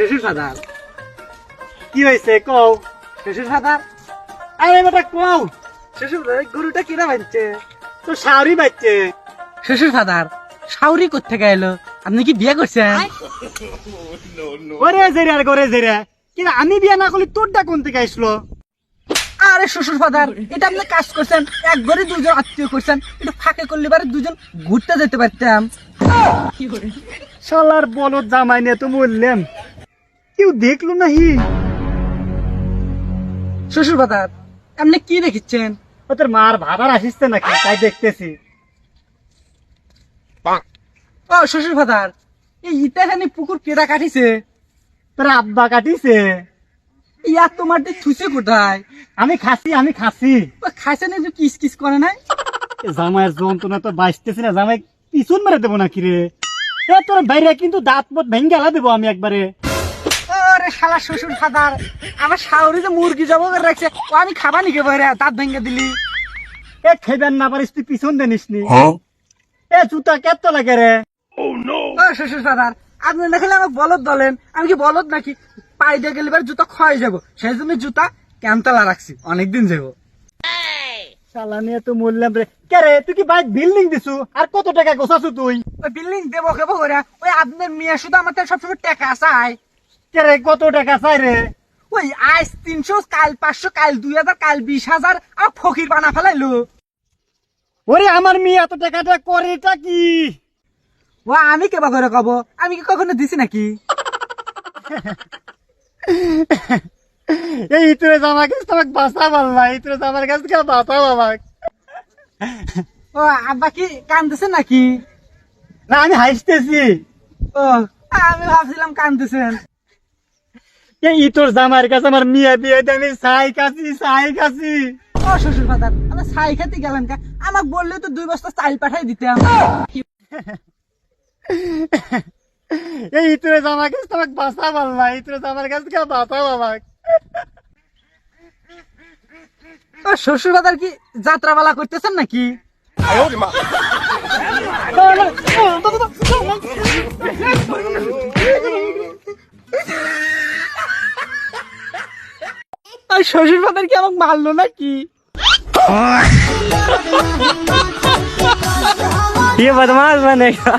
শ্বশুর ফাদার কি হয়েছে কও শ্বশুর ফাদার? আরে বেটা কও শ্বশুর গরুটা কিরা বাঁচছে? তো শাওরি বাঁচছে। শ্বশুর ফাদার শাওরি কোত্থেকে এলো? আপনি কি বিয়ে করছেন? ওরে জেরা করে জেরা কিন্তু আমি বিয়ে না করলে তোরটা কোন থেকে আসলো? আরে শ্বশুর ফাদার এটা আপনি কাজ করছেন, এক ঘরে দুজন আত্মীয় করছেন, এটা ফাঁকে করলে বারে দুজন ঘুরতে যেতে পারতাম। শালার বলদ জামাই নিয়ে তো বললাম কেউ দেখলো নাহি। শ্বশুর ফাদার আপনি কি দেখিচ্ছেন? ও তোর মার ভাবার আসিস নাকি তাই দেখতেছি। ও শ্বশুর ফাদার এই ইটাখানি পুকুর কেটা কাটিছে? তোর আব্বা কাটিছে। ইয়া তোমার থুসে কোথায়? আমি খাসি খাইছে না কিস কিস করে নাই? জামাইয়ের যন্ত্রণা তো বাঁচতেছি না, জামাই পিছন মেরে দেবো নাকি রে? এ তোর বাইরে কিন্তু দাঁত মত ভেঙ্গে গেলা দেবো আমি একবারে। ওরে শালা শ্বশুর ফাদার আমার শাওরি যে মুরগি জব করে রাখছে ও আমি খাবা নিকে বাইরে দাঁত ভেঙ্গে দিলি। এ খাইবেন না পারিস তুই পিছন দেনিস নি। এ জুতা কেত লাগে রে? ও শ্বশুর ফাদার আপনি না খেলে আমাকে বলদ বলেন, আমি কি বলদ নাকি? পাই দিয়ে গেলে জুতা ক্ষয় যাবো, সেই জন্য জুতা ক্যামতলা রাখছি, অনেকদিন যাবো। শালা নিয়ে তো মরলাম রে। কে রে তুই কি বাইক বিল্ডিং দিছু? আর কত টাকা গোছাছু তুই? ওই বিল্ডিং দেবো কেবো করে ওই আপনার মেয়ে শুধু আমার সবসময় টাকা চাই। কে রে কত টাকা চাই রে? ওই আজ 300 কাল 500 কাল 2000 কাল 20,000 আর ফকির বানা ফেলাইলো। ওরে আমার মেয়ে এত টাকাটা করেটা কি? ও আমি কেবা করে কব? আমি কি কখনো দিছি নাকি? এই তোর জামা কাছে তোমাকে বাঁচা পারলা, এই তোর জামার কাছে কে বাঁচা বাবাক? ও আব্বা কি কান্দতেছে নাকি? না আমি হাসতেছি। ও আমি ভাবছিলাম কান্দতেছেন। এই তোর জামার কাছে আমার মিয়া বিয়ে আমি ছাই কাছি। ও শ্বশুর ফাদার আমি ছাই খেতে গেলাম কা? আমাকে বললে তো 2 বস্তা চাল পাঠাই দিতাম। এই তোর জামার কাছে তোমাকে বাঁচা পারলা, এই তোর জামার কাছে কে বাঁচা বাবাক? শ্বশুর ফাদার কি যাত্রাপালা করতেছেন নাকি? শ্বশুর ফাদার কি আমাকে মারলো নাকি? ये बदमाश बनेगा।